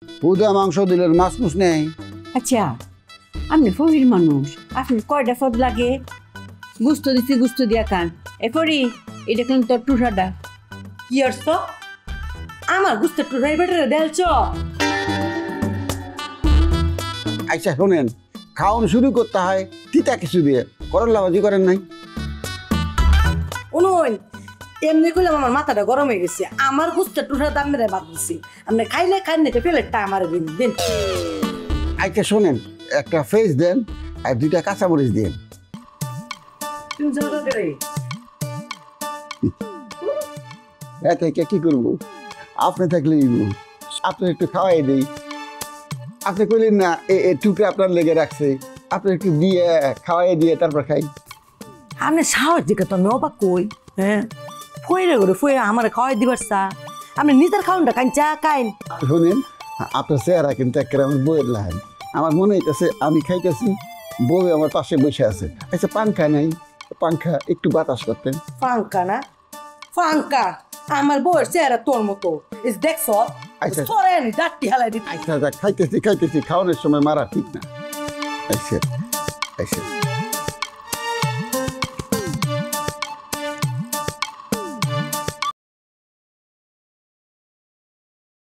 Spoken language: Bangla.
পুদা মাংস দিলেন মাছ মুছ নেই। আচ্ছা আপনি ফকির মানুষ, আপনি কয়টা পদ লাগে? গুস্ত দিছি গুস্ত দিয়া খান। এরপরই এটা কিন্তু তোর টুসাটা কি আসছ আমার গুস্ত টুরাই বেটারে দেলছ। আচ্ছা শোনেন, খাওয়ান শুরু করতে হয় তিতা কিছু দিয়ে, করল্লা ভাজি করেন নাই? উনুন এমনি করলাম আমার মাথাটা গরম হয়ে গেছে। আমার গুস্ত টুরা দাম মেরে বাদ দিছি। আপনি খাইলে খান না প্লেটটা আমার দিন দিন। আচ্ছা শোনেন, একটা ফেস দেন আর 2টা কাঁচামরিচ দেন। এতে কি করবো, আপনি থাকলে আপনি একটু খাওয়াই দেই। আপনি কইলেন না টুকরে আপনার লেগে রাখছে, আপনি একটু দিয়ে খাওয়াই দিয়ে তারপর খাই। আপনি সাহস দিকে তো আমি অবাক কই। হ্যাঁ ফইরে করে ফইরে আমার খাওয়াই দিবার চা। আপনি নিজের খাওয়ানটা কান চা খাইন। শোনেন, আপনার চেহারা কিন্তু একেবারে আমার বইয়ের লাহান। আমার মনে হইতেছে আমি খাইতেছি, বউ আমার পাশে বসে আছে। আচ্ছা পাংখা নাই, পাংখা একটু বাতাস করতেন। ফাঙ্কা না ফাঙ্কা, আমার বউয়ের চেহারা তোর মতো দেখছ। আচ্ছা। সরেন ডাক্তি হালাই দিতে। আচ্ছা খাইতেছি খাওয়ানোর সময় মারা ঠিক না। আচ্ছা আচ্ছা